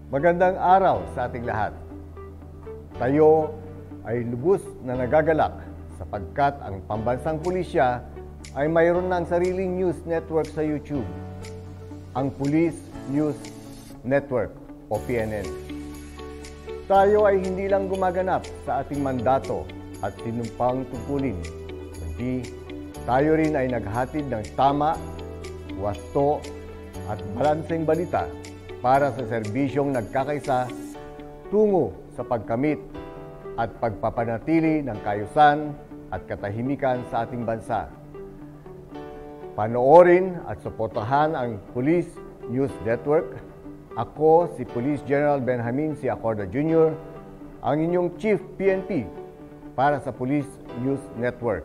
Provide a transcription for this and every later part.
Magandang araw sa ating lahat. Tayo ay lubos na nagagalak sapagkat ang pambansang pulisya ay mayroon ng sariling news network sa YouTube, ang Police News Network o PNN. Tayo ay hindi lang gumaganap sa ating mandato at sinumpang tungkulin, kundi tayo rin ay naghatid ng tama, wasto at balanseng balita para sa serbisyong nagkakaisa tungo sa pagkamit at pagpapanatili ng kaayusan at katahimikan sa ating bansa. Panoorin at suportahan ang Police News Network. Ako si Police General Benjamin C. Acorda Jr., ang inyong Chief PNP para sa Police News Network.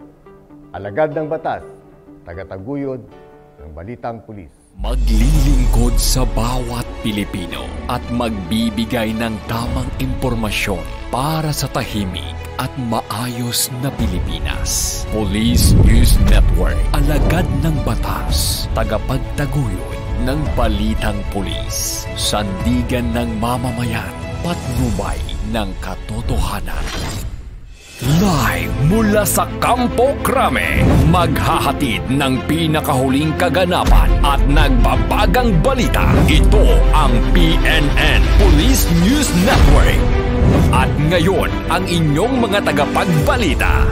Alagad ng batas, tagataguyod ng balitang pulis. Maglilingkod sa bawat Pilipino at magbibigay ng tamang impormasyon para sa tahimik at maayos na Pilipinas. Police News Network, alagad ng batas, tagapagtaguyod ng balitang pulis, sandigan ng mamamayan, patnubay ng katotohanan. Live mula sa Campo Crame, maghahatid ng pinakahuling kaganapan at nagbabagang balita. Ito ang PNN Police News Network. At ngayon, ang inyong mga tagapagbalita.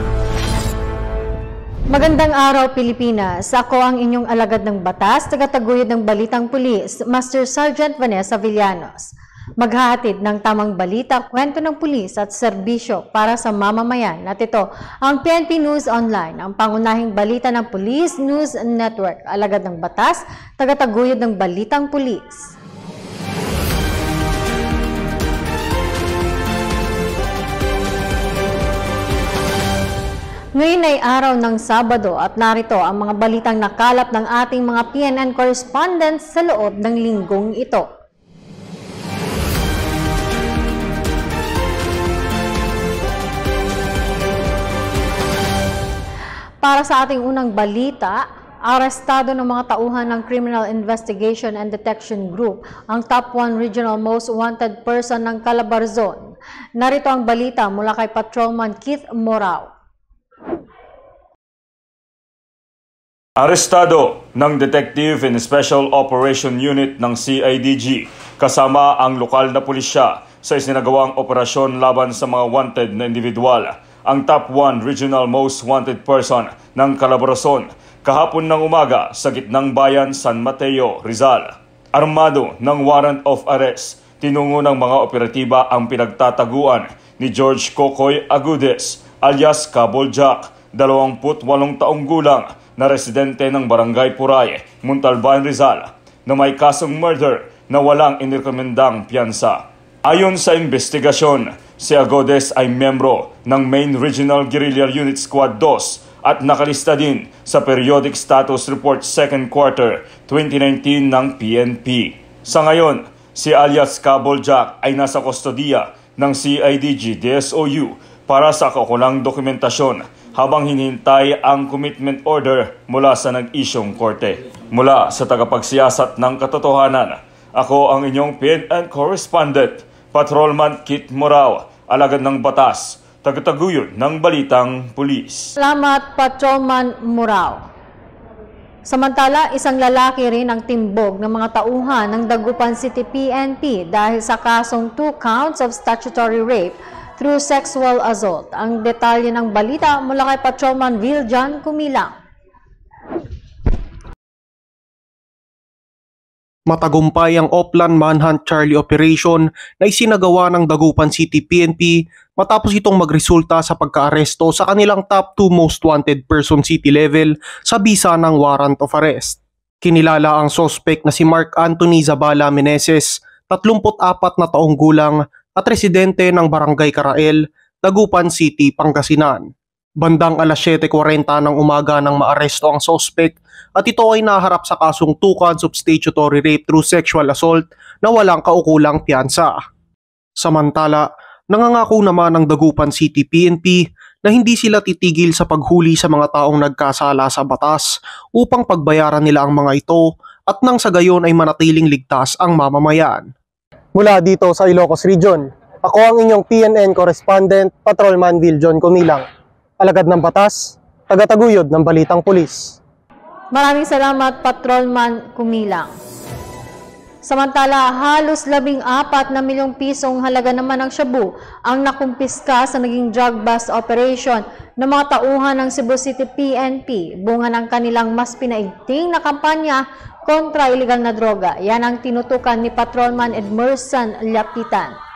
Magandang araw, Pilipinas. Ako ang inyong alagad ng batas, tagataguyod ng balitang pulis, Master Sergeant Vanessa Villanos. Maghahatid ng tamang balita, kwento ng pulis at serbisyo para sa mamamayan. At ito ang PNP News Online, ang pangunahing balita ng Police News Network. Alagad ng batas, tagataguyod ng balitang pulis. Ngayon ay araw ng Sabado at narito ang mga balitang nakalap ng ating mga PNN correspondents sa loob ng linggong ito. Para sa ating unang balita, arestado ng mga tauhan ng Criminal Investigation and Detection Group ang top 1 regional most wanted person ng Calabarzon. Narito ang balita mula kay Patrolman Keith Morao. Arestado ng Detective and Special Operation Unit ng CIDG kasama ang lokal na pulisya sa isinagawang operasyon laban sa mga wanted na individual. Ang top 1 regional most wanted person ng Calabarzon kahapon ng umaga sa gitnang bayan San Mateo, Rizal. Armado ng warrant of arrest, tinungo ng mga operatiba ang pinagtataguan ni George Kokoy Agudes alias Caboljak, 28 taong gulang na residente ng Barangay Puray, Montalban, Rizal, na may kasong murder na walang inirekomendang piyansa. Ayon sa investigasyon, si Agodes ay membro ng Main Regional Guerrilla Unit Squad 2 at nakalista din sa Periodic Status Report 2nd Quarter 2019 ng PNP. Sa ngayon, si alias Caboljak ay nasa kustodiya ng CIDG DSOU para sa kaukulang dokumentasyon habang hinihintay ang commitment order mula sa nag-isyong korte. Mula sa tagapagsiyasat ng katotohanan, ako ang inyong PNN correspondent, Patrolman Keith Morao, alagad ng batas, tagataguyod ng balitang pulis. Salamat, Patrolman Morao. Samantala, isang lalaki rin ang timbog ng mga tauhan ng Dagupan City PNP dahil sa kasong 2 counts of statutory rape through sexual assault. Ang detalye ng balita mula kay Patrolman Viljan Kumilang. Matagumpay ang Oplan Manhunt Charlie Operation na isinagawa ng Dagupan City PNP matapos itong magresulta sa pagkaaresto sa kanilang top 2 most wanted person city level sa bisa ng warrant of arrest. Kinilala ang suspect na si Mark Anthony Zabala Meneses, 34 na taong gulang at residente ng Barangay Carael, Dagupan City, Pangasinan. Bandang alas 7:40 ng umaga nang maaresto ang suspect at ito ay naharap sa kasong 2 counts of statutory rape through sexual assault na walang kaukulang piyansa. Samantala, nangangako naman ang Dagupan City PNP na hindi sila titigil sa paghuli sa mga taong nagkasala sa batas upang pagbayaran nila ang mga ito at nang sa gayon ay manatiling ligtas ang mamamayan. Mula dito sa Ilocos Region, ako ang inyong PNN correspondent, Patrolman Viljon Kumilang. Alagad ng batas, tagataguyod ng balitang pulis. Maraming salamat, Patrolman Kumilang. Samantala, halos 14 na milyong pisong halaga naman ng shabu ang nakumpiska sa naging drug bust operation ng mga tauhan ng Cebu City PNP, bunga ng kanilang mas pinaigting na kampanya kontra illegal na droga. Yan ang tinutukan ni Patrolman Edmerson Lapitan.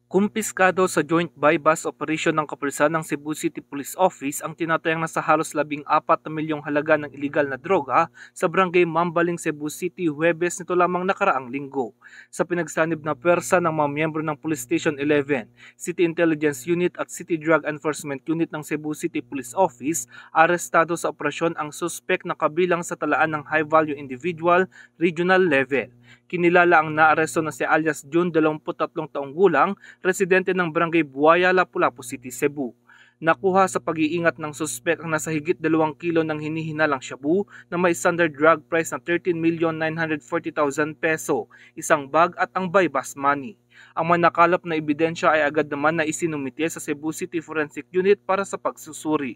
Kumpiskado sa joint buy-bust operation ng kapulisan ng Cebu City Police Office ang tinatayang nasa halos 14 na milyong halaga ng iligal na droga sa barangay Mambaling, Cebu City, Huwebes nito lamang nakaraang linggo. Sa pinagsanib na pwersa ng mga miyembro ng Police Station 11, City Intelligence Unit at City Drug Enforcement Unit ng Cebu City Police Office, arestado sa operasyon ang suspek na kabilang sa talaan ng high-value individual regional level. Kinilala ang naaresto na si alias June, 23 taong gulang, residente ng Barangay Buaya, Lapu-Lapu City, Cebu. Nakuha sa pag-iingat ng suspek ang nasa higit 2 kilo ng hinihinalang shabu na may standard drug price na 13,940,000 peso, isang bag at ang buy-bust money. Ang manakalap na ebidensya ay agad naman na isinumite sa Cebu City Forensic Unit para sa pagsusuri.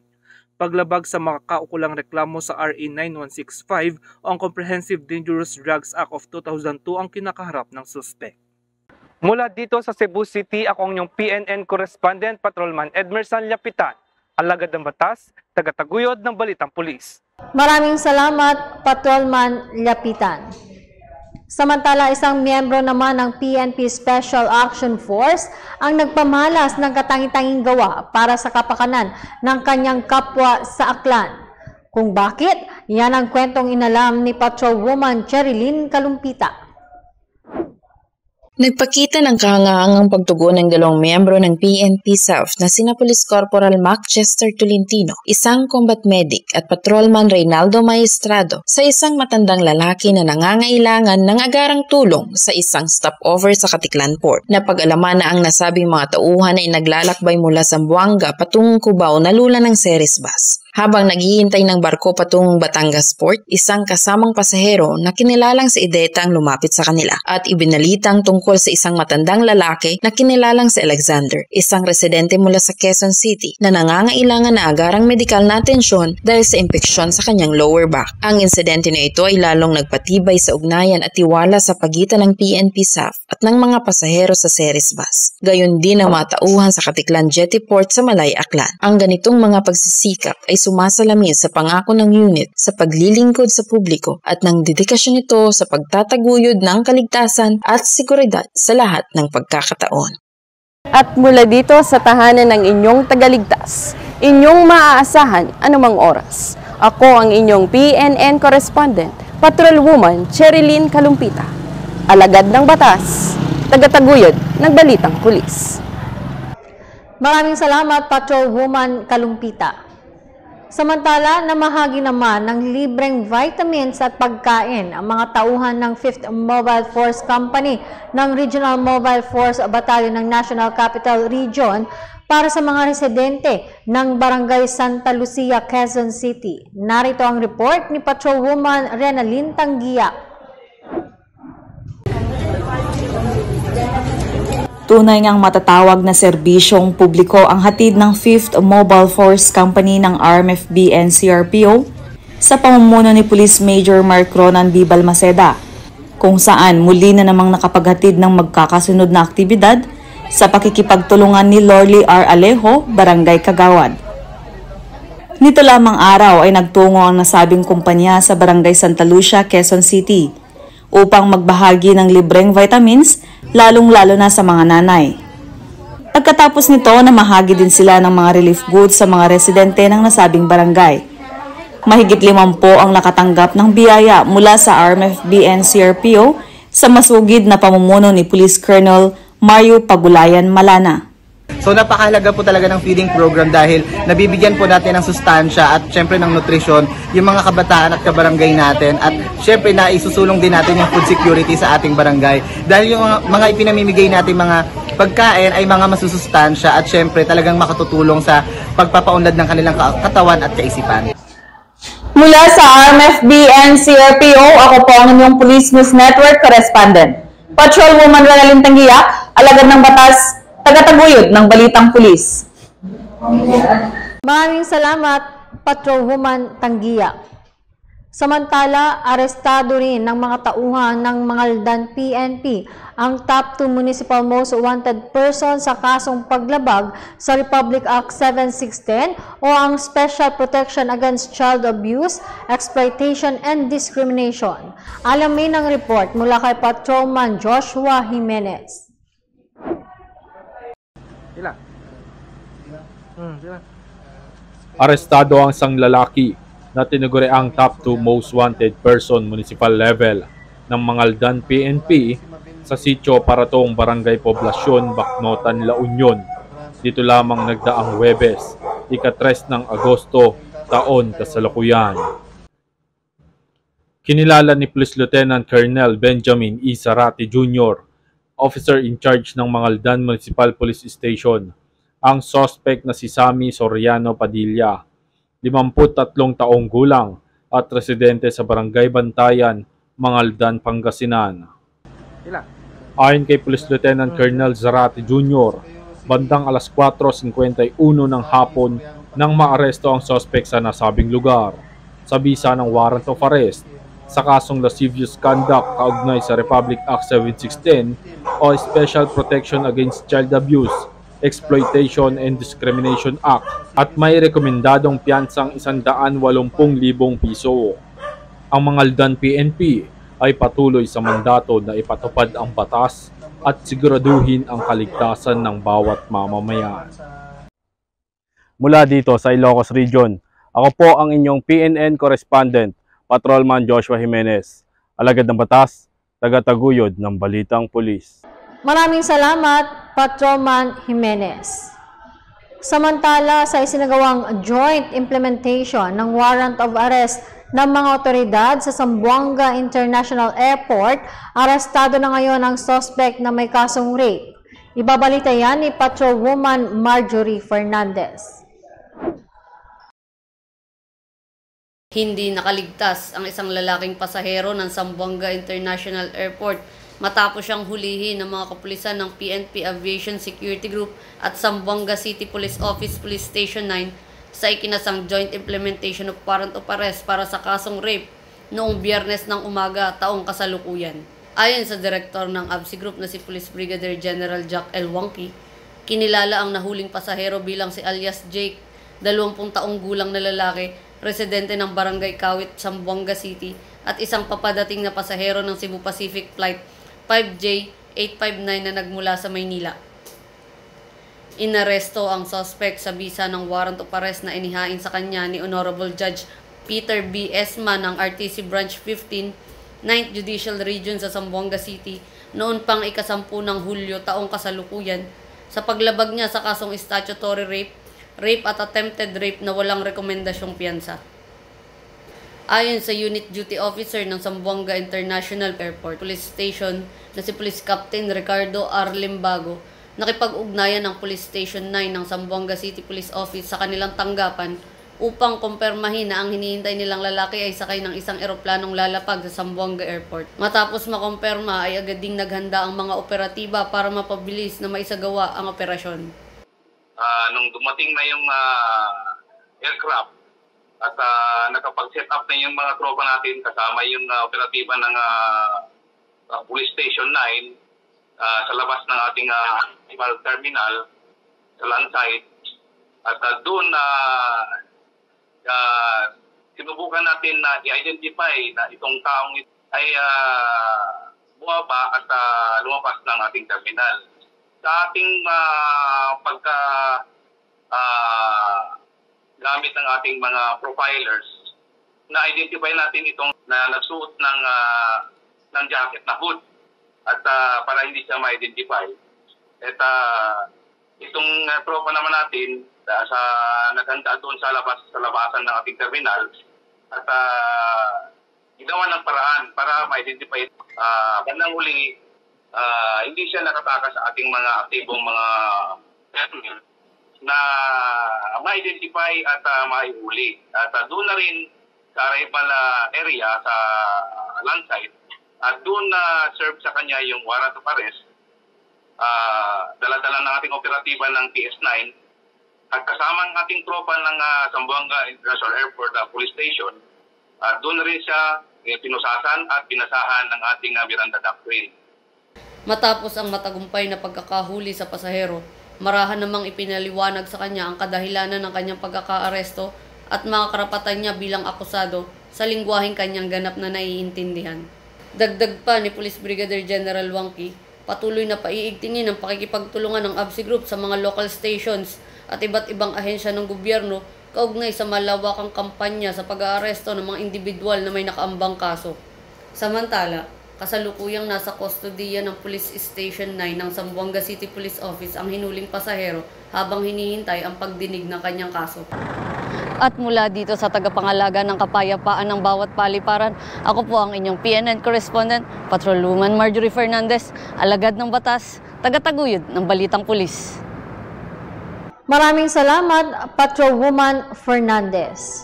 Paglabag sa makakaukulang reklamo sa RA 9165 o ang Comprehensive Dangerous Drugs Act of 2002 ang kinakaharap ng suspek. Mula dito sa Cebu City, ako ang inyong PNN correspondent, Patrolman Edmerson Lapitan, alagad ng batas, tagataguyod ng balitang pulis. Maraming salamat, Patrolman Lapitan. Samantala, isang miyembro naman ng PNP Special Action Force ang nagpamalas ng katangi-tanging gawa para sa kapakanan ng kanyang kapwa sa Aklan. Kung bakit, yan ang kwentong inalam ni Patrolwoman Cherilyn Kalumpita. Nagpakita ng kahangahangang pagtugon ng 2 miyembro ng PNP South na sina Police Corporal Mac Chester Tolentino, isang combat medic at Patrolman Reynaldo Maestrado sa isang matandang lalaki na nangangailangan ng agarang tulong sa isang stopover sa Katiklan Port. Napag-alaman na ang nasabing mga tauhan ay naglalakbay mula sa Zamboanga patungong Cubao na lula ng Ceres Bus. Habang naghihintay ng barko patungong Batangas Port, isang kasamang pasahero na kinilalang si Ideta ang lumapit sa kanila at ibinalitang tungkol sa isang matandang lalaki na kinilalang si Alexander, isang residente mula sa Quezon City na nangangailangan na agarang medikal na atensyon dahil sa impeksyon sa kanyang lower back. Ang insidente na ito ay lalong nagpatibay sa ugnayan at tiwala sa pagitan ng PNP South at ng mga pasahero sa Ceres Bus. Gayon din ang mga tauhan sa Katiklan Jetty Port sa Malay, Aklan. Ang ganitong mga pagsisikap ay sumasalamin sa pangako ng unit sa paglilingkod sa publiko at ng dedikasyon nito sa pagtataguyod ng kaligtasan at seguridad sa lahat ng pagkakataon. At mula dito sa tahanan ng inyong tagaligtas, inyong maaasahan anumang oras. Ako ang inyong PNN correspondent, Patrolwoman Cherilyn Kalumpita. Alagad ng batas, tagataguyod ng balitang pulis. Maraming salamat, Patrolwoman Kalumpita. Samantala, namahagi naman ng libreng vitamins at pagkain ang mga tauhan ng 5th Mobile Force Company ng Regional Mobile Force Battalion ng National Capital Region para sa mga residente ng Barangay Santa Lucia, Quezon City. Narito ang report ni Patrolwoman Renalyn Tanggiak. Tunay ngang matatawag na serbisyong publiko ang hatid ng 5th Mobile Force Company ng RMFB and CRPO sa pamumuno ni Police Major Mark Ronan B. Balmaceda, kung saan muli na namang nakapaghatid ng magkakasunod na aktibidad sa pakikipagtulungan ni Lorly R. Alejo, Barangay Kagawad. Nito lamang araw ay nagtungo ang nasabing kumpanya sa Barangay Santa Lucia, Quezon City upang magbahagi ng libreng vitamins, lalong-lalo na sa mga nanay. Pagkatapos nito, namahagi din sila ng mga relief goods sa mga residente ng nasabing barangay. Mahigit 50 ang nakatanggap ng biyaya mula sa RMFB and CRPO sa masugid na pamumuno ni Police Colonel Mario Pagulayan Malana. So napakahalaga po talaga ng feeding program dahil nabibigyan po natin ng sustansya at syempre ng nutrisyon yung mga kabataan at kabarangay natin at syempre na isusulong din natin yung food security sa ating barangay dahil yung mga ipinamimigay natin mga pagkain ay mga masusustansya at syempre talagang makatutulong sa pagpapaunlad ng kanilang katawan at kaisipan. Mula sa RMFB and CRPO, ako po ang inyong Police News Network correspondent. Patrolwoman Renalyn Tanggiak, alagad ng batas, tagataguyod ng Balitang Pulis. Maraming salamat, Patrolwoman Tanggiak. Samantala, arestado rin ng mga tauhan ng Mangaldan PNP ang top 2 municipal most wanted person sa kasong paglabag sa Republic Act 7610 o ang Special Protection Against Child Abuse, Exploitation and Discrimination. Alamin ang report mula kay Patrolman Joshua Jimenez. Arestado ang isang lalaki na tinuguri ang top 2 most wanted person municipal level ng Mangaldan PNP sa sitio Paratong Barangay Poblasyon, Bacnotan, La Union. Dito lamang nagdaang Huwebes, ika-3 ng Agosto, taon kasalukuyan. Kinilala ni Police Lieutenant Colonel Benjamin E. Zarate Jr., officer in charge ng Mangaldan Municipal Police Station, ang suspect na si Sammy Soriano Padilla, 53 taong gulang at residente sa Barangay Bantayan, Mangaldan, Pangasinan. Ayon kay Police Lieutenant Colonel Zarate Jr., bandang alas 4:51 ng hapon nang maaresto ang suspect sa nasabing lugar sa bisa ng warrant of arrest sa kasong lascivious conduct kaugnay sa Republic Act 7610 o Special Protection Against Child Abuse, Exploitation and Discrimination Act at may rekomendadong piyansang 180,000 piso. Ang Mangaldan PNP ay patuloy sa mandato na ipatupad ang batas at siguraduhin ang kaligtasan ng bawat mamamayan. Mula dito sa Ilocos Region, ako po ang inyong PNN correspondent, Patrolman Joshua Jimenez, alagad ng batas, tagataguyod ng Balitang Pulis. Maraming salamat, Patrolman Jimenez. Samantala, sa isinagawang joint implementation ng warrant of arrest ng mga otoridad sa Zamboanga International Airport, arestado na ngayon ang suspect na may kasong rape. Ibabalita yan ni Patrolwoman Marjorie Fernandez. Hindi nakaligtas ang isang lalaking pasahero ng Zamboanga International Airport matapos siyang hulihin ng mga kapulisan ng PNP Aviation Security Group at Zamboanga City Police Office Police Station 9 sa ikinasang joint implementation of warrant of arrest para sa kasong rape noong Biyernes ng umaga taong kasalukuyan. Ayon sa direktor ng ABSI Group na si Police Brigadier General Jack L. Wangki, kinilala ang nahuling pasahero bilang si alias Jake, 20 taong gulang na lalaki, residente ng Barangay Kawit, Zamboanga City, at isang papadating na pasahero ng Cebu Pacific Flight 5J859 na nagmula sa Maynila. Inaresto ang suspect sa bisa ng warrant of arrest na inihain sa kanya ni Honorable Judge Peter B. Esma ng RTC Branch 15, 9th Judicial Region sa Zamboanga City noon pang ika-10 ng Hulyo taong kasalukuyan sa paglabag niya sa kasong statutory rape at attempted rape na walang rekomendasyong piyansa. Ayon sa Unit Duty Officer ng Zamboanga International Airport Police Station na si Police Captain Ricardo R. Limbago, nakipag-ugnayan ng Police Station 9 ng Zamboanga City Police Office sa kanilang tanggapan upang kumpirmahin na ang hinihintay nilang lalaki ay sakay ng isang eroplanong lalapag sa Zamboanga Airport. Matapos makumpirma ay agad ding naghanda ang mga operatiba para mapabilis na maisagawa ang operasyon. Nung dumating na yung aircraft, at nakapag-set up na yung mga tropa natin kasama yung operatiba ng Police Station 9 sa labas ng ating animal terminal sa land site. At doon sinubukan natin na i-identify na itong taong ay bumaba at lumabas ng ating terminal. Sa ating gamit ng ating mga profilers, na-identify natin itong na nagsuot ng jacket na hood at para hindi siya ma-identify. At itong tropa naman natin sa naghanda doon sa labasan ng ating terminal at ginawa ng paraan para ma-identify. Bandang huli, hindi siya nakatakas sa ating mga aktibong mga na ma-identify at maihuli. At doon na rin sa arrival area sa landside at doon na serve sa kanya yung warrant of arrest. Dala-dala ng ating operatiba ng PS9 at kasama ang ating tropa ng Zamboanga International Airport Police Station. Doon rin siya pinusasan at binasahan ng ating Miranda Doctrine. Matapos ang matagumpay na pagkakahuli sa pasahero, marahan namang ipinaliwanag sa kanya ang kadahilanan ng kanyang pagkakaaresto at mga karapatan niya bilang akusado sa lingwaheng kanyang ganap na naiintindihan. Dagdag pa ni Police Brigadier General Wangki, patuloy na paiigtingin ang pakikipagtulungan ng ABSI Group sa mga local stations at iba't ibang ahensya ng gobyerno kaugnay sa malawakang kampanya sa pag-aaresto ng mga individual na may nakaambang kaso. Samantala, kasalukuyang nasa kustodiya ng Police Station 9 ng Zamboanga City Police Office ang hinuling pasahero habang hinihintay ang pagdinig ng kanyang kaso. At mula dito sa tagapangalaga ng kapayapaan ng bawat paliparan, ako po ang inyong PNN correspondent, Patrolwoman Marjorie Fernandez, alagad ng batas, tagataguyod ng Balitang Pulis. Maraming salamat, Patrolwoman Fernandez.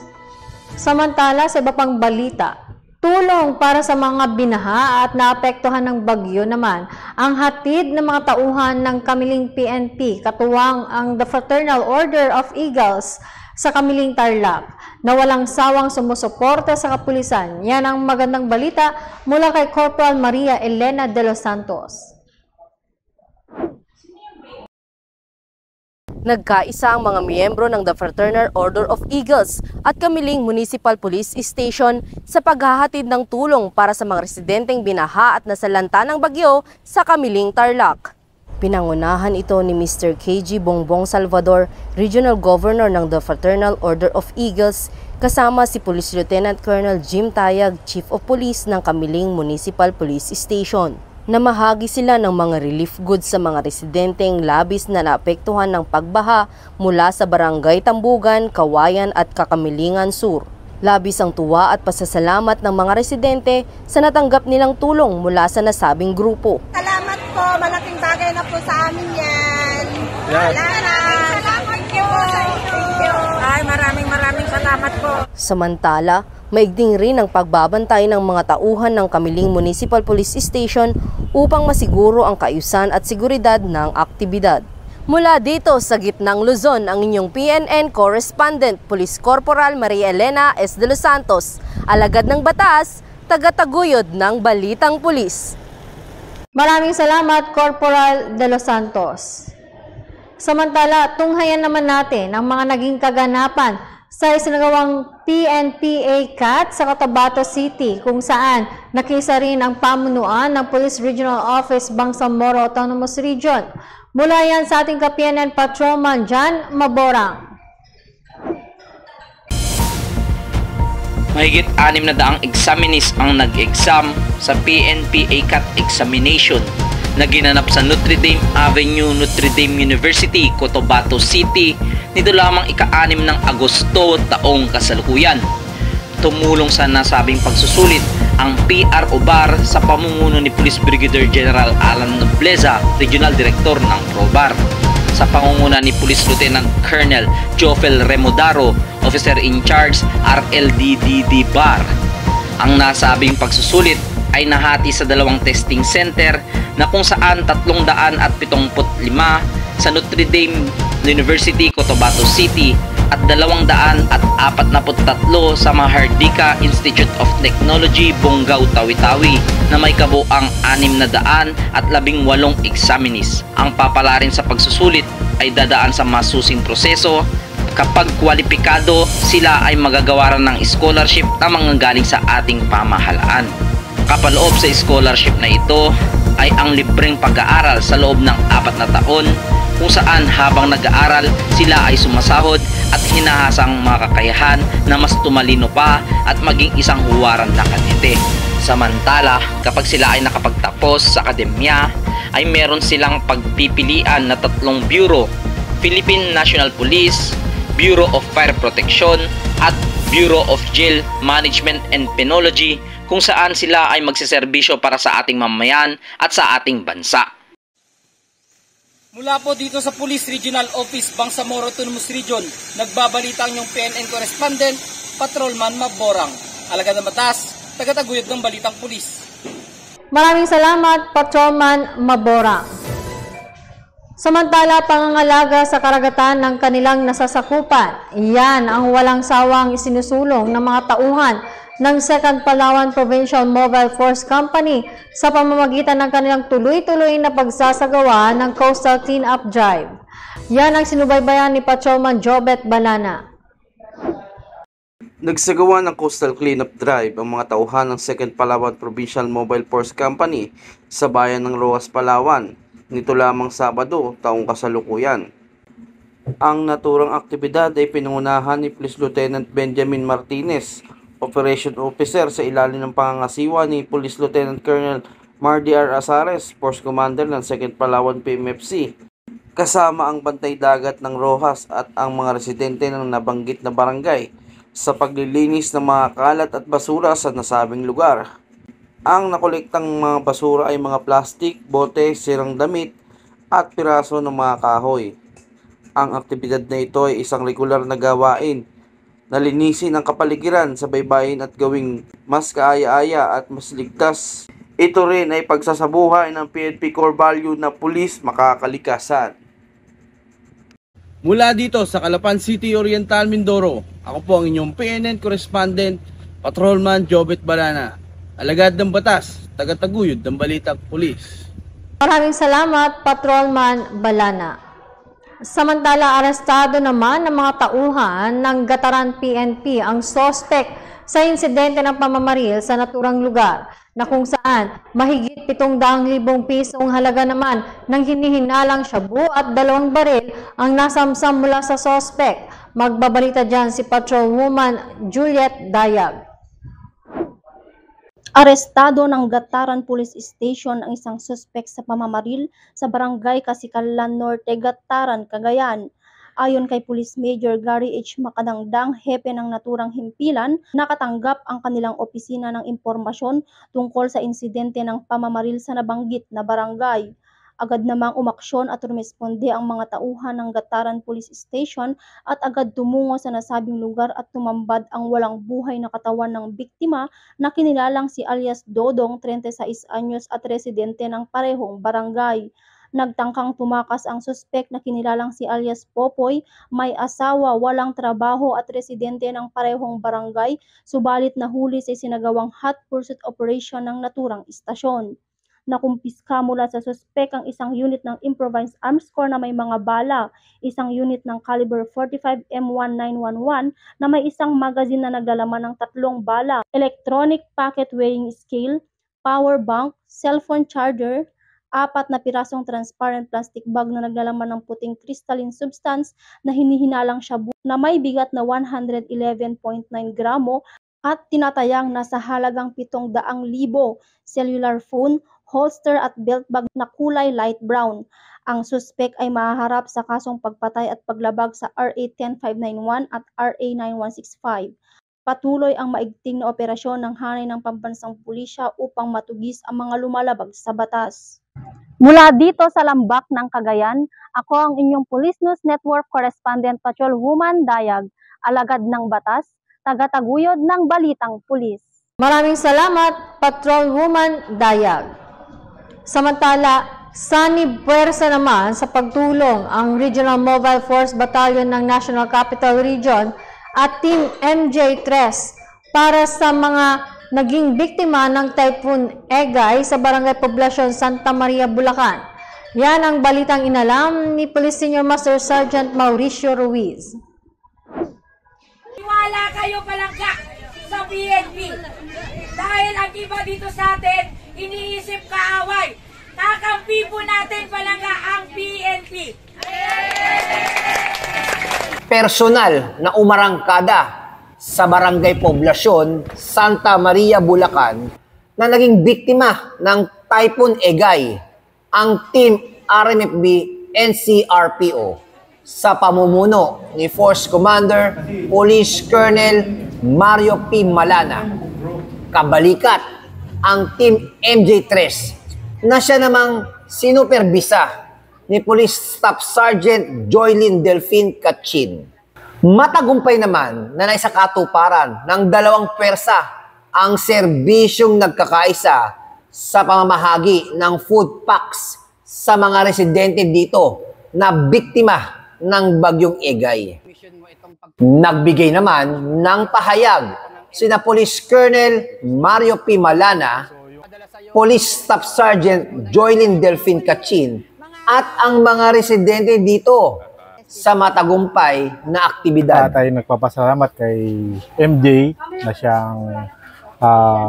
Samantala, sa iba pang balita, tulong para sa mga binaha at naapektuhan ng bagyo naman ang hatid ng mga tauhan ng Kamiling PNP, katuwang ang The Fraternal Order of Eagles sa Kamiling Tarlac, na walang sawang sumusuporta sa kapulisan. Yan ang magandang balita mula kay Corporal Maria Elena de los Santos. Nagkaisa ang mga miyembro ng The Fraternal Order of Eagles at Kamiling Municipal Police Station sa paghahatid ng tulong para sa mga residenteng binaha at nasalanta ng bagyo sa Kamiling Tarlac. Pinangunahan ito ni Mr. KG Bongbong Salvador, Regional Governor ng The Fraternal Order of Eagles, kasama si Police Lieutenant Colonel Jim Tayag, Chief of Police ng Kamiling Municipal Police Station. Namahagi sila ng mga relief goods sa mga residenteng labis na naapektuhan ng pagbaha mula sa Barangay Tambugan, Kawayan at Kakamilingan Sur. Labis ang tuwa at pasasalamat ng mga residente sa natanggap nilang tulong mula sa nasabing grupo. Salamat po, malaking bagay na po sa amin yan. Salamat po sa inyo. Ay, maraming salamat po. Samantala, maigting rin ang pagbabantay ng mga tauhan ng Kamiling Municipal Police Station upang masiguro ang kaayusan at seguridad ng aktibidad. Mula dito sa gitnang Luzon, ang inyong PNN correspondent, Police Corporal Maria Elena S. de los Santos, alagad ng batas, tagataguyod ng Balitang Pulis. Maraming salamat, Corporal de los Santos. Samantala, tunghayan naman natin ang mga naging kaganapan sa isinagawang PNPA CAT sa Cotabato City, kung saan nakisa rin ang pamunuan ng Police Regional Office Bangsamoro Autonomous Region. Mula yan sa ating ka-PNN Patrolman John Maborang. Mahigit 600 examinees ang nag-exam sa PNPA CAT examination na ginanap sa Notre Dame Avenue, Notre Dame University, Cotabato City nito lamang ika-6 ng Agosto taong kasalukuyan. Tumulong sa nasabing pagsusulit ang PRO Bar sa pamumuno ni Police Brigadier General Alan Nobleza, Regional Director ng PROBAR. Sa pangunguna ni Police Lieutenant Colonel Jofel Remodaro, Officer in Charge RLDDD Bar. Ang nasabing pagsusulit ay nahati sa 2 testing center na kung saan 375 sa Notre Dame University, Cotabato City at 243 sa Mahardika Institute of Technology, Bonggao, Tawi-Tawi na may kabuang 618 examinees. Ang papalarin sa pagsusulit ay dadaan sa masusing proseso. Kapag kwalipikado, sila ay magagawaran ng scholarship na manggagaling sa ating pamahalaan. Kapaloob sa scholarship na ito ay ang libreng pag-aaral sa loob ng 4 na taon kung saan habang nag-aaral sila ay sumasahod at hinahasang mga kakayahan na mas tumalino pa at maging isang huwaran na kadete. Samantala, kapag sila ay nakapagtapos sa akademya, ay meron silang pagpipilian na 3 bureau: Philippine National Police, Bureau of Fire Protection at Bureau of Jail Management and Penology, kung saan sila ay magseserbisyo para sa ating mamayan at sa ating bansa. Mula po dito sa Police Regional Office Bangsamoro Autonomous Region, nagbabalita ang inyong PNN correspondent, Patrolman Maborang, alagad ng batas, tagataguyod ng Balitang Pulis. Maraming salamat, Patrolman Maborang. Samantala, pangangalaga sa karagatan ng kanilang nasasakupan, iyan ang walang sawang isinusulong ng mga tauhan ng 2nd Palawan Provincial Mobile Force Company sa pamamagitan ng kanilang tuloy-tuloy na pagsasagawa ng Coastal Cleanup Drive. Yan ang sinubaybayan ni Patrolman Jobet Balana. Nagsagawa ng Coastal Cleanup Drive ang mga tauhan ng 2nd Palawan Provincial Mobile Force Company sa bayan ng Roxas, Palawan nito lamang Sabado, taong kasalukuyan. Ang naturang aktibidad ay pinangunahan ni Police Lieutenant Benjamin Martinez, Operation Officer sa ilalim ng pangangasiwa ni Police Lieutenant Colonel Mardy R. Azares, Force Commander ng 2nd Palawan PMFC, kasama ang bantay dagat ng Roxas at ang mga residente ng nabanggit na barangay sa paglilinis ng mga kalat at basura sa nasabing lugar. Ang nakolektang mga basura ay mga plastik, bote, sirang damit at piraso ng mga kahoy. Ang aktibidad na ito ay isang regular na gawain na linisin ang kapaligiran sa baybayin at gawing mas kaaya-aya at mas ligtas. Ito rin ay pagsasabuhay ng PNP core value na pulis makakalikasan. Mula dito sa Calapan City, Oriental, Mindoro, ako po ang inyong PNN correspondent, Patrolman Jobet Balana. Alagad ng batas, tagataguyod ng Balitang Pulis. Maraming salamat, Patrolman Balana. Samantala, arestado naman ng mga tauhan ng Gataran PNP ang sospek sa insidente ng pamamaril sa naturang lugar na kung saan mahigit 700,000 pisong halaga naman ng hinihinalang shabu at 2 baril ang nasamsam mula sa sospek. Magbabalita dyan si Patrolwoman Juliet Dayag. Arestado ng Gataran Police Station ang isang suspek sa pamamaril sa barangay Kasikalan Norte, Gataran, Cagayan. Ayon kay Police Major Gary H. Makadangdang, hepe ng naturang himpilan, nakatanggap ang kanilang opisina ng impormasyon tungkol sa insidente ng pamamaril sa nabanggit na barangay. Agad namang umaksyon at rumesponde ang mga tauhan ng Gataran Police Station at agad tumungo sa nasabing lugar at tumambad ang walang buhay na katawan ng biktima na kinilalang si alias Dodong, 36 anyos at residente ng parehong barangay. Nagtangkang tumakas ang suspek na kinilalang si alias Popoy, may asawa, walang trabaho at residente ng parehong barangay, subalit nahuli sa sinagawang hot pursuit operation ng naturang istasyon. Nakumpiska mula sa suspek ang isang unit ng improvised arms corps na may mga bala, isang unit ng caliber 45 M1911 na may isang magazine na naglalaman ng 3 bala, electronic pocket weighing scale, power bank, cellphone charger, 4 na pirasong transparent plastic bag na naglalaman ng puting crystalline substance na hinihinalang shabu na may bigat na 111.9 gramo at tinatayang nasa halagang 700,000, cellular phone, holster at belt bag na kulay light brown. Ang suspek ay mahaharap sa kasong pagpatay at paglabag sa RA 10591 at RA 9165. Patuloy ang maigting na operasyon ng hanay ng pambansang pulisya upang matugis ang mga lumalabag sa batas. Mula dito sa Lambak ng Cagayan, ako ang inyong Police News Network Correspondent Patrolwoman Dayag, alagad ng batas, tagataguyod ng Balitang Pulis. Maraming salamat, Patrolwoman Dayag. Samantala, sanib puwersa naman sa pagtulong ang Regional Mobile Force Battalion ng National Capital Region at Team MJ3 para sa mga naging biktima ng Typhoon Egay sa Barangay Poblacion, Santa Maria, Bulacan. Yan ang balitang inalam ni Police Senior Master Sergeant Mauricio Ruiz. Wala kayo palangka sa PNP dahil ang iba dito sa atin iniisip kaaway. Kakampi po natin palangka ang PNP. Personal na umarangkada sa Barangay Poblacion, Santa Maria, Bulacan na naging biktima ng Typhoon Egay ang Team RMFB NCRPO sa pamumuno ni Force Commander Police Colonel Mario P. Malana. Kabalikat ang Team MJ3 na siya namang sinuperbisa ni Police Staff Sergeant Joylyn Delphine Kachin. Matagumpay naman na naisakatuparan ng dalawang pwersa ang serbisyong nagkakaisa sa pamamahagi ng food packs sa mga residente dito na biktima ng bagyong Egay. Nagbigay naman ng pahayag sina Police Colonel Mario P. Malana, Police Staff Sergeant Joylyn Delphine Kachin at ang mga residente dito sa matagumpay na aktibidad. Tayo nagpapasalamat kay MJ na siyang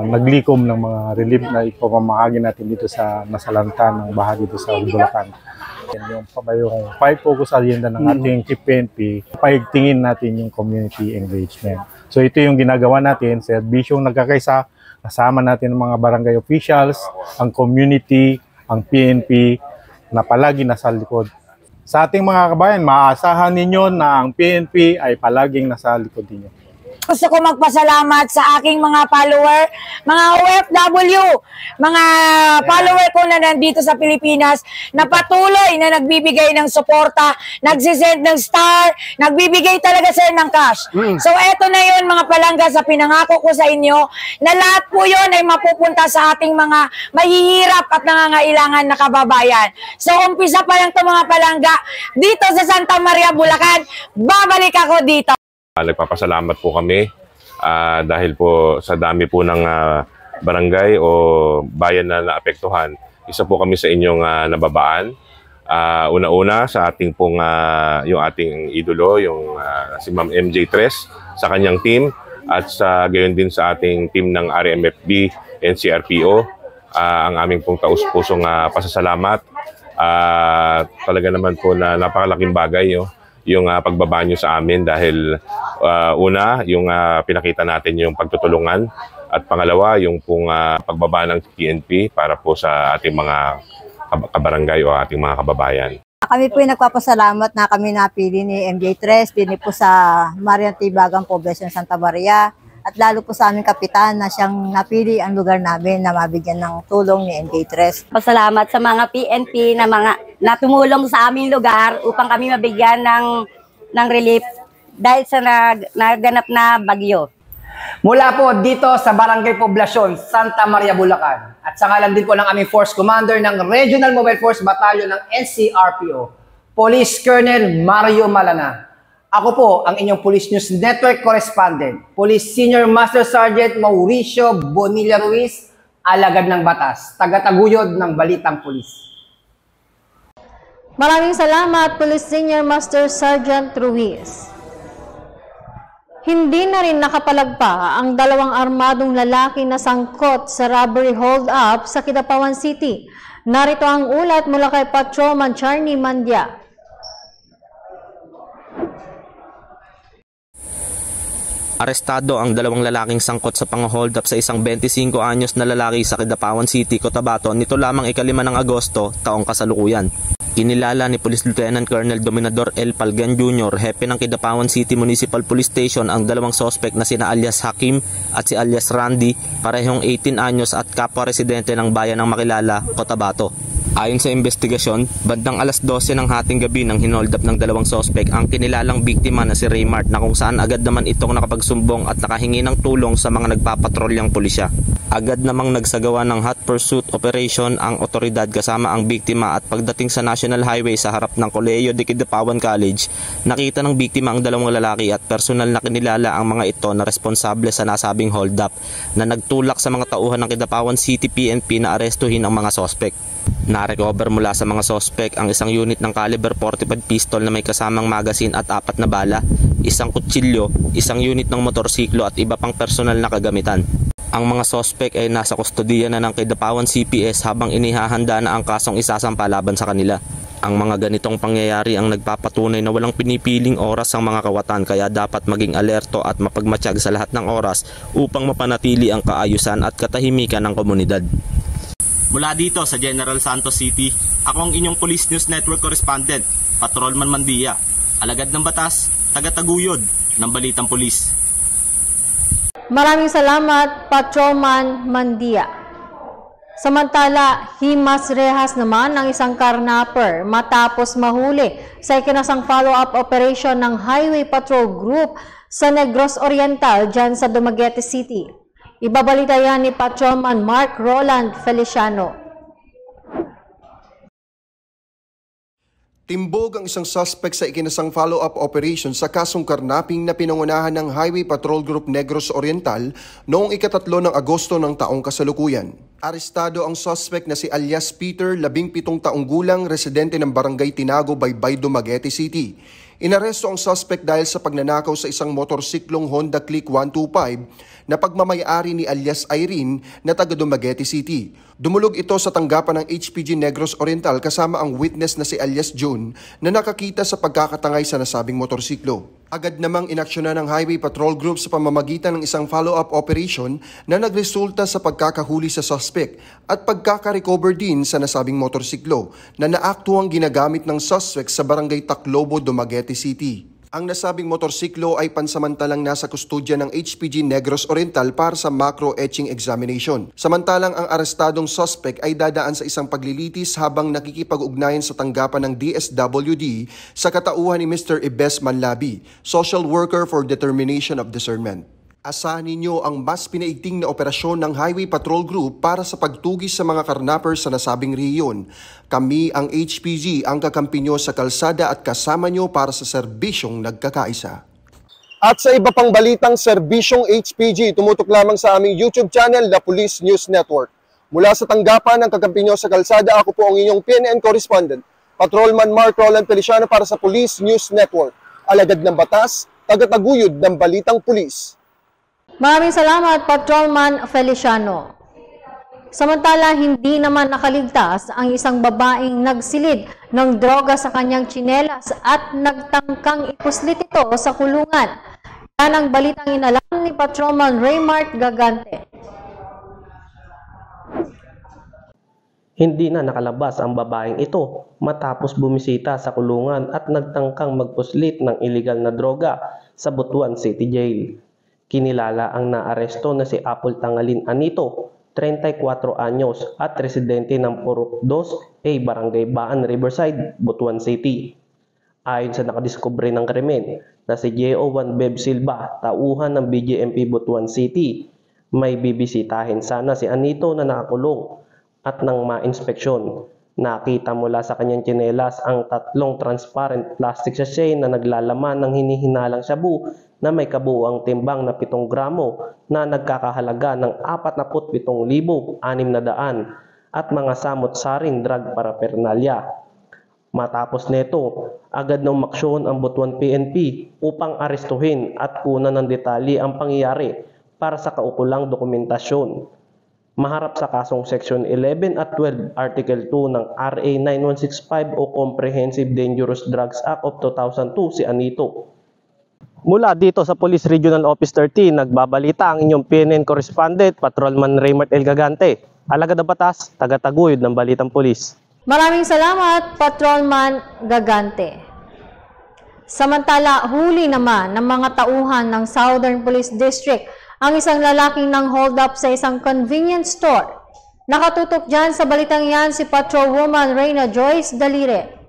naglikom ng mga relief na ipamamahagi natin dito sa nasalanta ng baha dito sa Bulacan. Yung 5 focus agenda ng ating PNP, paigtingin natin yung community engagement. So ito yung ginagawa natin, serbisyong nagkakaisa, kasama natin ang mga barangay officials, ang community, ang PNP na palagi nasa likod. Sa ating mga kabayan, maaasahan ninyo na ang PNP ay palaging nasa likod ninyo. Gusto ko magpasalamat sa aking mga follower, mga OFW, mga follower ko na nandito sa Pilipinas na patuloy na nagbibigay ng suporta, nagsisend ng star, nagbibigay talaga sir ng cash. So eto na yun mga palangga sa pinangako ko sa inyo na lahat po yun ay mapupunta sa ating mga mahihirap at nangangailangan na kababayan. So umpisa pa lang ito mga palangga, dito sa Santa Maria, Bulacan, babalik ako dito. Nagpapasalamat po kami dahil po sa dami po ng barangay o bayan na naapektuhan. Isa po kami sa inyong nababaan. Una-una sa ating pong yung ating idolo, yung si Ma'am MJ Tres sa kanyang team at sa gayon din sa ating team ng RMFB and CRPO. Ang aming pong taus-pusong pasasalamat. Talaga naman po na napakalaking bagay yung pagbaba nyo sa amin dahil una, yung pinakita natin yung pagtutulungan at pangalawa, yung pong pagbaba ng PNP para po sa ating mga kabarangay o ating mga kababayan. Kami po yung nagpapasalamat na kami napili ni MJ Tres, din po sa Marian Tibagang Poblacion Santa Maria at lalo po sa aming kapitan na siyang napili ang lugar namin na mabigyan ng tulong ni MJ Tres. Pasalamat sa mga PNP na tumulong sa aming lugar upang kami mabigyan ng relief dahil sa naganap na bagyo. Mula po dito sa Barangay Poblacion, Santa Maria, Bulacan. At sa ngalan din po ng aming Force Commander ng Regional Mobile Force Battalion ng NCRPO, Police Colonel Mario Malana. Ako po ang inyong Police News Network Correspondent, Police Senior Master Sergeant Mauricio Bonilla Ruiz, alagad ng batas, tagataguyod ng Balitang Pulis. Maraming salamat, Police Senior Master Sergeant Ruiz. Hindi na rin nakapalagpa ang dalawang armadong lalaki na sangkot sa robbery hold-up sa Kidapawan City. Narito ang ulat mula kay Patrolman Charnie Mandia. Arestado ang dalawang lalaking sangkot sa pang-hold up sa isang 25 anyos na lalaki sa Kidapawan City, Cotabato nito lamang 5 ng Agosto, taong kasalukuyan. Kinilala ni Police Lieutenant Colonel Dominador L. Palgan Jr., hepe ng Kidapawan City Municipal Police Station, ang dalawang sospek na sina alias Hakim at si alias Randy, parehong 18 anyos at kapwa residente ng bayan ng Makilala, Cotabato. Ayon sa investigasyon, bandang alas 12 ng hating gabi nang hinold up ng dalawang sospek ang kinilalang biktima na si Raymart, na kung saan agad naman itong nakapagsumbong at nakahingi ng tulong sa mga nagpapatrolyang pulisya. Agad namang nagsagawa ng hot pursuit operation ang otoridad kasama ang biktima at pagdating sa National Highway sa harap ng Colegio de Kidapawan College, nakita ng biktima ang dalawang lalaki at personal na kinilala ang mga ito na responsable sa nasabing hold up, na nagtulak sa mga tauhan ng Kidapawan City PNP na arestuhin ang mga sospek. Na-recover mula sa mga sospek ang isang unit ng caliber 45 pistol na may kasamang magazine at 4 na bala, isang kutsilyo, isang unit ng motorsiklo at iba pang personal na kagamitan. Ang mga sospek ay nasa kustodiya na ng Kidapawan CPS habang inihahanda na ang kasong isasampa laban sa kanila. Ang mga ganitong pangyayari ang nagpapatunay na walang pinipiling oras ang mga kawatan, kaya dapat maging alerto at mapagmatsyag sa lahat ng oras upang mapanatili ang kaayusan at katahimikan ng komunidad. Mula dito sa General Santos City, ako ang inyong Police News Network Correspondent, Patrolman Mandia, alagad ng batas, tagataguyod ng Balitang Pulis. Maraming salamat, Patrolman Mandia. Samantala, himas rehas naman ng isang karnapper matapos mahuli sa ikinasang follow-up operation ng Highway Patrol Group sa Negros Oriental dyan sa Dumaguete City. Ibabalita yan ni Patrolman Mark Roland Feliciano. Timbog ang isang suspect sa ikinasang follow-up operation sa kasong karnaping na pinangunahan ng Highway Patrol Group Negros Oriental noong ika-3 ng Agosto ng taong kasalukuyan. Arestado ang suspect na si alias Peter, 17 taong gulang, residente ng Barangay Tinago, Baybay, Dumaguete City. Inaresto ang suspect dahil sa pagnanakaw sa isang motorsiklong Honda Click 125 na pagmamayari ni alias Irene na taga Dumaguete City. Dumulog ito sa tanggapan ng HPG Negros Oriental kasama ang witness na si alias June na nakakita sa pagkakatangay sa nasabing motorsiklo. Agad namang inaksyonan ng Highway Patrol Group sa pamamagitan ng isang follow-up operation na nagresulta sa pagkakahuli sa suspect at pagkaka-recover din sa nasabing motorsiklo na naaktuang ginagamit ng suspect sa Barangay Taclobo, Dumaguete City. Ang nasabing motorsiklo ay pansamantalang nasa kustodya ng HPG Negros Oriental para sa macro-etching examination. Samantalang ang arestadong suspect ay dadaan sa isang paglilitis habang nakikipag-ugnayan sa tanggapan ng DSWD sa katauhan ni Mr. Ibes Manlabi, Social Worker for Determination of Discernment. Asahan ninyo ang mas pinaigting na operasyon ng Highway Patrol Group para sa pagtugis sa mga karnappers sa nasabing rehiyon. Kami ang HPG ang kakampi nyo sa kalsada at kasama nyo para sa serbisyong nagkakaisa. At sa iba pang balitang serbisyong HPG, tumutok lamang sa aming YouTube channel, The Police News Network. Mula sa tanggapan ng kakampi nyo sa kalsada, ako po ang inyong PNN correspondent, Patrolman Mark Roland Feliciano para sa Police News Network. Alagad ng batas, tagataguyod ng balitang pulis. Maraming salamat, Patrolman Feliciano. Samantala, hindi naman nakaligtas ang isang babaeng nagsilid ng droga sa kanyang tsinelas at nagtangkang ipuslit ito sa kulungan. Yan ang balitang inalam ni Patrolman Raymart Gagante. Hindi na nakalabas ang babaeng ito matapos bumisita sa kulungan at nagtangkang magpuslit ng iligal na droga sa Butuan City Jail. Kinilala ang naaresto na si Apple Tangalin Anito, 34 anyos at residente ng Purok 2A, Barangay Baan, Riverside, Butuan City. Ayon sa nakadiskubre ng krimen na si J.O. Beb Silva, tauhan ng BJMP Butuan City, may bibisitahin sana si Anito na nakakulong at nang ma-inspeksyon, nakita mula sa kanyang tsinelas ang 3 transparent plastic sachet na naglalaman ng hinihinalang shabu na may kabuuang timbang na 7 gramo na nagkakahalaga ng 47,600 at mga samot-saring drug paraphernalia. Matapos neto, agad na umaksyon ang Butuan PNP upang arestuhin at kunan ng detalye ang pangyayari para sa kaukulang dokumentasyon. Maharap sa kasong Section 11 at 12 Article 2 ng RA 9165 o Comprehensive Dangerous Drugs Act of 2002 si Anito. Mula dito sa Police Regional Office 13, nagbabalita ang inyong PNN correspondent, Patrolman Raymart L. Gagante. Alagad ng batas, tagataguyod ng balitang pulis. Maraming salamat, Patrolman Gagante. Samantala, huli naman ng mga tauhan ng Southern Police District ang isang lalaking nang hold up sa isang convenience store. Nakatutok dyan sa balitang yan si Patrolwoman Reyna Joyce Dalire.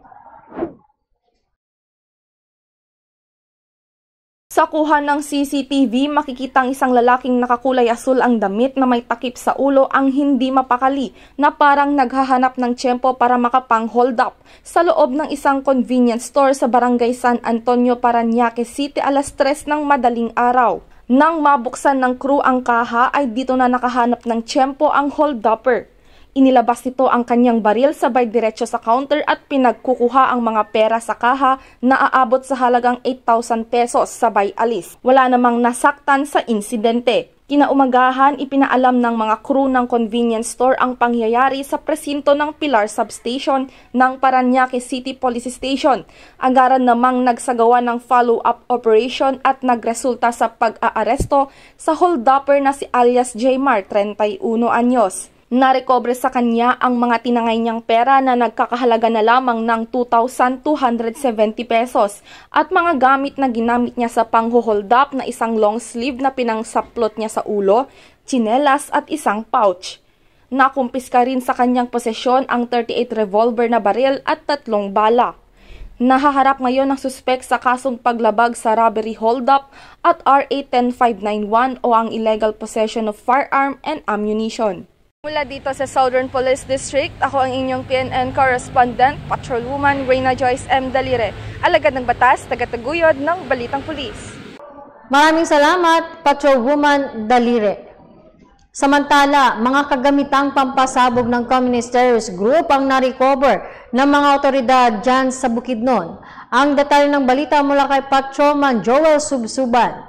Sa kuha ng CCTV, makikitang isang lalaking nakakulay asul ang damit na may takip sa ulo ang hindi mapakali na parang naghahanap ng tiyempo para makapang-hold up sa loob ng isang convenience store sa Barangay San Antonio, Parañaque City alas 3 ng madaling araw. Nang mabuksan ng crew ang kaha ay dito na nakahanap ng tiyempo ang hold-upper. Inilabas nito ang kanyang baril sabay diretso sa counter at pinagkukuha ang mga pera sa kaha na aabot sa halagang 8,000 pesos sabay alis. Wala namang nasaktan sa insidente. Kinaumagahan, ipinaalam ng mga crew ng convenience store ang pangyayari sa presinto ng Pilar Substation ng Parañaque City Police Station. Agaran namang nagsagawa ng follow-up operation at nagresulta sa pag-aaresto sa hold-upper na si alias Jmar, 31 anyos. Narekobre sa kanya ang mga tinangay niyang pera na nagkakahalaga na lamang ng 2,270 pesos at mga gamit na ginamit niya sa pang-hold up na isang long sleeve na pinangsaplot niya sa ulo, tsinelas at isang pouch. Nakumpiska rin sa kanyang posesyon ang 38 revolver na baril at 3 bala. Nahaharap ngayon ang suspek sa kasong paglabag sa robbery holdup at RA 10591 o ang illegal possession of firearm and ammunition. Mula dito sa Southern Police District, ako ang inyong PNN correspondent, Patrolwoman Reyna Joyce M. Dalire, alagad ng batas, tagataguyod ng Balitang Pulis. Maraming salamat, Patrolwoman Dalire. Samantala, mga kagamitang pampasabog ng Communist Terrorist Group ang na-recover ng mga otoridad dyan sa Bukidnon. Ang detalye ng balita mula kay Patrolman Joel Subsuban.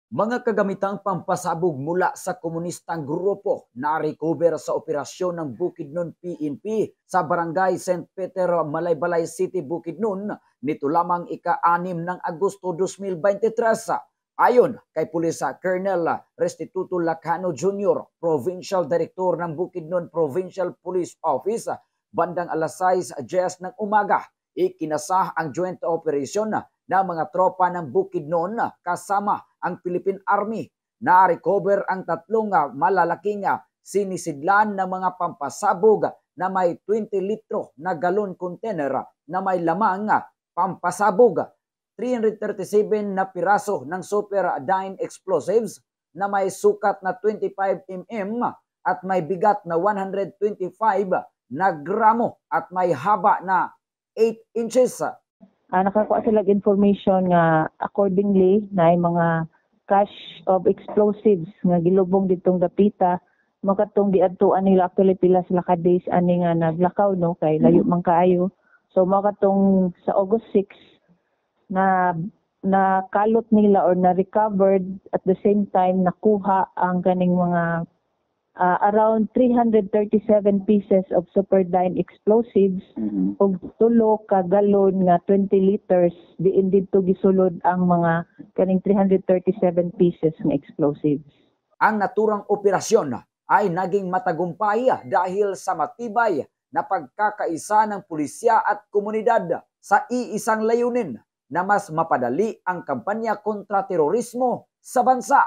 Mga kagamitang pampasabog mula sa komunistang grupo na-recover sa operasyon ng Bukidnon PNP sa Barangay St. Peter, Malaybalay City, Bukidnon nito lamang ika-6 ng Agosto 2023. Ayon kay Pulis Colonel Restituto Lacano Jr., Provincial Director ng Bukidnon Provincial Police Office, bandang alas 6:10 ng umaga, ikinasah ang joint operation ng mga tropa ng Bukidnon kasama ang Philippine Army. Na-recover ang 3 malalaking sinisidlan ng mga pampasabog na may 20 litro na galon container na may lamang pampasabog, 337 na piraso ng super dyne explosives na may sukat na 25 mm at may bigat na 125 na gramo at may haba na 8 inches. Nakakuha sila information nga accordingly na mga cache of explosives nga gilubong ditong dapita makatong diadtuan nila actually pila sila ka days ani nga naglakaw no kay layo man kaayo. So makatong sa August 6 na kalot nila or na recovered at the same time nakuha ang kaning mga around 337 pieces of superdyne explosives og 3 ka galon nga 20 liters diin dito gisulod ang mga kaning 337 pieces ng explosives. Ang naturang operasyon ay naging matagumpay dahil sa matibay na pagkakaisa ng pulisya at komunidad sa iisang layunin na mas mapadali ang kampanya kontra terorismo sa bansa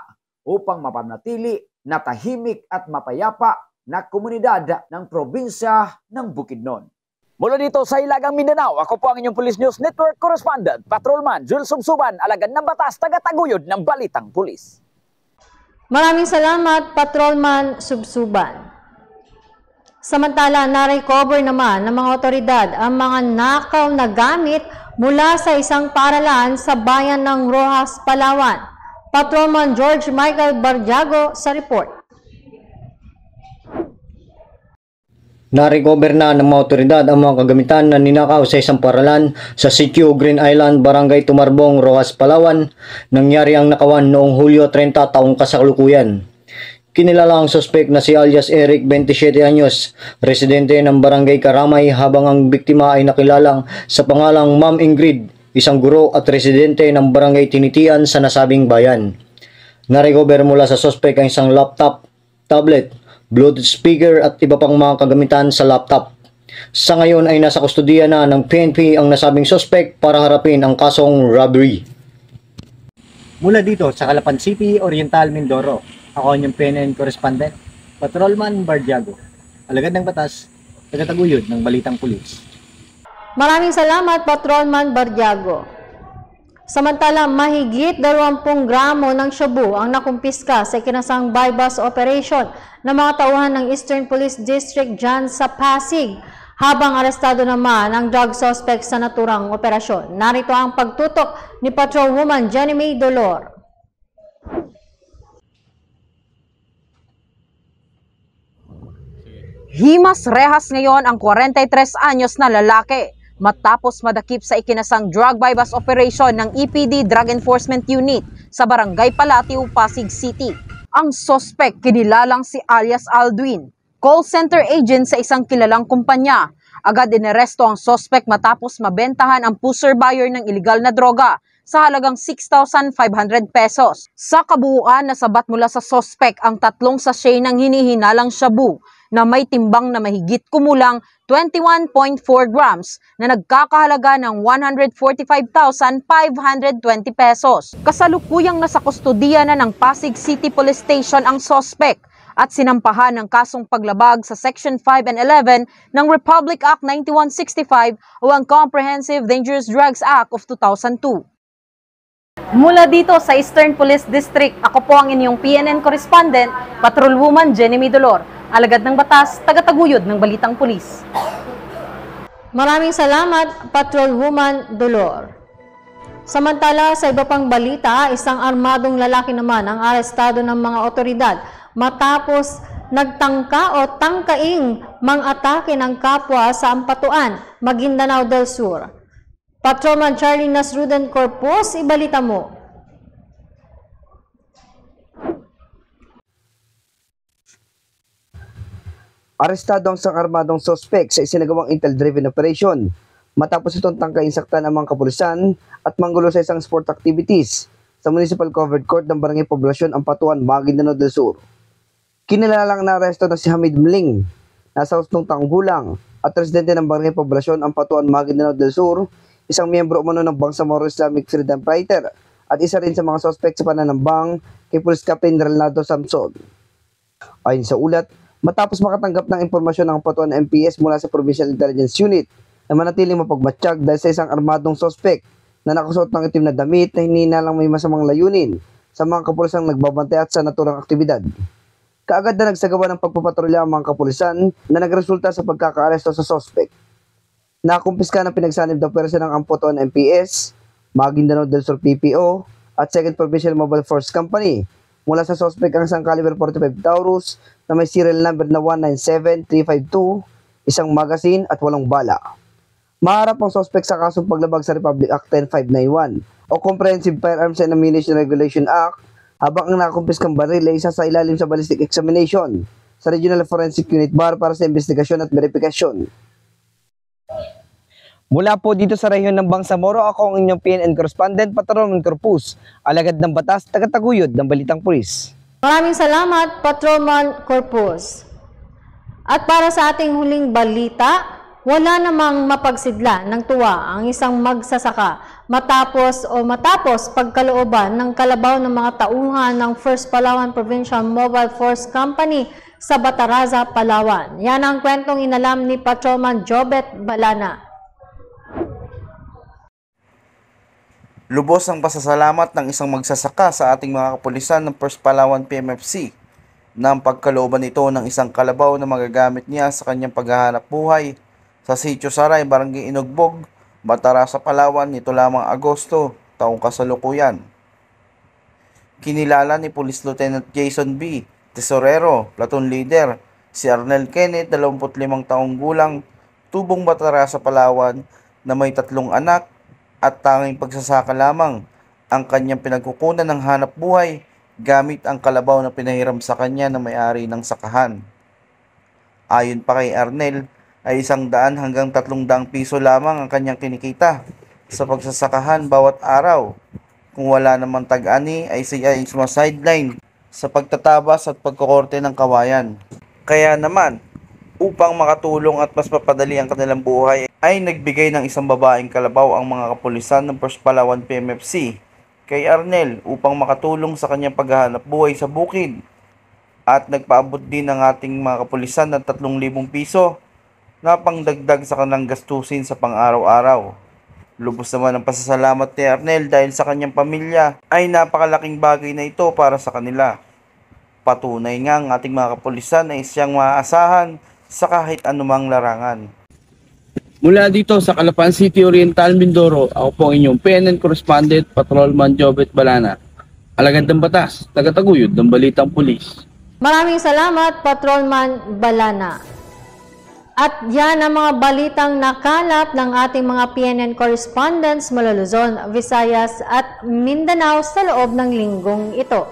upang mapanatili na tahimik at mapayapa na komunidad ng probinsya ng Bukidnon. Mula dito sa Ilagang Mindanao, ako po ang inyong Police News Network Correspondent, Patrolman Joel Subsuban, alagad ng batas, tagataguyod ng Balitang Pulis. Maraming salamat, Patrolman Subsuban. Samantala, na-recover naman ng mga otoridad ang mga nakaw na gamit mula sa isang paaralan sa bayan ng Roxas, Palawan. Patrolman George Michael Bardiago sa report. Na-recover na ng mga otoridad ang mga kagamitan na ninakaw sa isang paaralan sa Sitio Green Island, Barangay Tumarbong, Roxas, Palawan. Nangyari ang nakawan noong Hulyo 30 taong kasalukuyan. Kinilala ang suspek na si alias Eric, 27 anyos, residente ng Barangay Karamay, habang ang biktima ay nakilalang sa pangalang Ma'am Ingrid, isang guro at residente ng Barangay Tinitian sa nasabing bayan. Na-recover mula sa suspek ang isang laptop, tablet, Bluetooth speaker at iba pang mga kagamitan sa laptop. Sa ngayon ay nasa kustudiya na ng PNP ang nasabing suspek para harapin ang kasong robbery. Mula dito sa Calapan City, Oriental, Mindoro, ako ang inyong PNN correspondent, Patrolman Bardiago. Alagad ng batas, tagataguyod ng Balitang Pulis. Maraming salamat, Patrolman Bardiago. Samantala, mahigit 20 gramo ng shabu ang nakumpiska sa ikinasang bypass operation ng mga tauhan ng Eastern Police District dyan sa Pasig, habang arestado naman ang drug suspect sa naturang operasyon. Narito ang pagtutok ni Patrolwoman Jenny May Dolor. Himas rehas ngayon ang 43 anyos na lalaki matapos madakip sa ikinasang drug bypass operation ng EPD Drug Enforcement Unit sa Barangay Palatio, Pasig City. Ang sospek kinilalang si alias Aldwin, call center agent sa isang kilalang kumpanya. Agad inaresto ang sospek matapos mabentahan ang pusher buyer ng illegal na droga sa halagang 6,500 pesos. Sa kabuuan, nasabat mula sa sospek ang 3 sachet ng hinihinalang shabu na may timbang na mahigit kumulang 21.4 grams na nagkakahalaga ng 145,520 pesos. Kasalukuyang nasa kustudiya na ng Pasig City Police Station ang sospek at sinampahan ng kasong paglabag sa Section 5 and 11 ng Republic Act 9165 o ang Comprehensive Dangerous Drugs Act of 2002. Mula dito sa Eastern Police District, ako po ang inyong PNN correspondent, Patrolwoman Jenny Midolor, alagad ng batas, tagataguyod ng Balitang Pulis. Maraming salamat, Patrolwoman Dolor. Samantala, sa iba pang balita, isang armadong lalaki naman ang arestado ng mga otoridad matapos nagtangka o tangkaing mang-atake ng kapwa sa Ampatuan, Maguindanao del Sur. Patrolman Charlie Nasruden Corpus, ibalita mo. Arestado ang isang armadong sospek sa isinagawang intel-driven operation matapos itong tangkain saktan ang mga kapulisan at manggulo sa isang sport activities sa Municipal Covered Court ng Barangay Poblasyon, Ampatuan, Maguindanao del Sur. Kinilalang na-aresto na si Hamid Mling, nasa 8 taong gulang, at residente ng Barangay Poblasyon, Ampatuan, Maguindanao del Sur, isang miyembro umano ng Bangsamoro Islamic Freedom Fighter at isa rin sa mga suspect sa pananambang kay Police Captain Renaldo Samson. Ayon sa ulat, matapos makatanggap ng impormasyon ng Ampatuan MPS mula sa Provincial Intelligence Unit na manatiling mapagmatsyag dahil sa isang armadong suspect na nakasuot ng itim na damit na hinihinalang may masamang layunin sa mga kapulisang nagbabantay at sa naturang aktibidad. Kaagad na nagsagawa ng pagpapatrolya ang mga kapulisan na nagresulta sa pagkakaaresto sa suspect. Nakumpiska ng pinagsanib na pwersa ng Ampatuan MPS, Maguindanao del Sur PPO at 2nd Provincial Mobile Force Company mula sa suspect ang isang caliber 45 Taurus na may serial number na 197352, isang magazine at 8 bala. Maharap ang suspect sa kasong paglabag sa Republic Act 10591 o Comprehensive Firearms and Ammunition Regulation Act habang ang nakumpiskang baril ay isa sa ilalim sa ballistic examination sa Regional Forensic Unit BAR para sa investigasyon at verifikasyon. Mula po dito sa rehiyon ng Bangsamoro, ako ang inyong PNN correspondent, Patrolman Corpus, alagad ng batas, tagataguyod ng Balitang Pulis. Maraming salamat, Patrolman Corpus. At para sa ating huling balita, wala namang mapagsidla ng tuwa ang isang magsasaka matapos pagkalooban ng kalabaw ng mga tauhan ng 1st Palawan Provincial Mobile Force Company sa Bataraza, Palawan. Yan ang kwentong inalam ni Patrolman Jobet Balana. Lubos ang pasasalamat ng isang magsasaka sa ating mga kapulisan ng 1st Palawan PMFC na ang pagkalooban nito ng isang kalabaw na magagamit niya sa kanyang paghahanap buhay sa Sitio Saray, Barangay Inugbog, Bataraza, Palawan nito lamang Agosto, taong kasalukuyan. Kinilala ni Police Lieutenant Jason B. Tesorero, Platoon Leader, si Arnel Kenneth, 25 taong gulang, tubong Bataraza, Palawan na may 3 anak at tanging pagsasaka lamang ang kanyang pinagkukunan ng hanap buhay gamit ang kalabaw na pinahiram sa kanya na may-ari ng sakahan. Ayon pa kay Arnel, ay 100 hanggang 300 piso lamang ang kanyang kinikita sa pagsasakahan bawat araw. Kung wala namang tag-ani ay siya ay sumasideline sa pagtatabas at pagkukorte ng kawayan. Kaya naman, upang makatulong at mas mapadali ang kanilang buhay, ay nagbigay ng isang babaeng kalabaw ang mga kapulisan ng 1st Palawan PMFC kay Arnel upang makatulong sa kanyang paghahanap buhay sa bukid. At nagpaabot din ng ating mga kapulisan ng 3,000 piso na pangdagdag sa kanilang gastusin sa pang-araw-araw. Lubos naman ang pasasalamat ni Arnel dahil sa kanyang pamilya ay napakalaking bagay na ito para sa kanila. Patunay nga ang ating mga kapulisan ay siyang maaasahan sa kahit anumang larangan. Mula dito sa Calapan City, Oriental, Mindoro, ako po ang inyong PNN correspondent, Patrolman Jobet Balana. Alagad ng batas, tagataguyod ng Balitang Pulis. Maraming salamat, Patrolman Balana. At yan ang mga balitang nakalap ng ating mga PNN correspondents mula Luzon, Visayas at Mindanao sa loob ng linggong ito.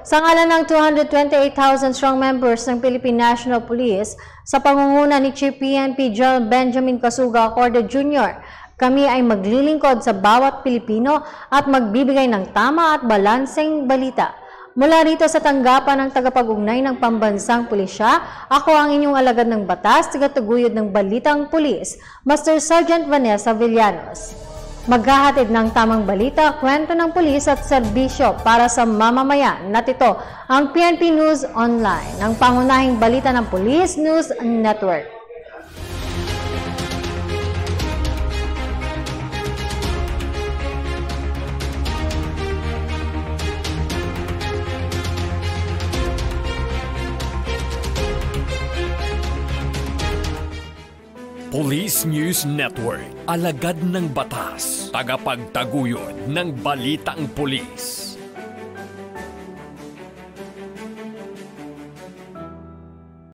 Sa ngalan ng 228,000 strong members ng Philippine National Police, sa pangunguna ni Chief PNP General Benjamin Casuga Acorde Jr., kami ay maglilingkod sa bawat Pilipino at magbibigay ng tama at balanseng balita. Mula rito sa tanggapan ng tagapag-ugnay ng Pambansang Pulisya, ako ang inyong alagad ng batas, tagataguyod ng Balitang Pulis, Master Sergeant Vanessa Villanos. Maghahatid ng tamang balita, kwento ng pulis at serbisyo para sa mamamayan. Natito ang PNP News Online, ang pangunahing balita ng Police News Network. Police News Network, alagad ng batas, tagapagtaguyod ng balitang pulis.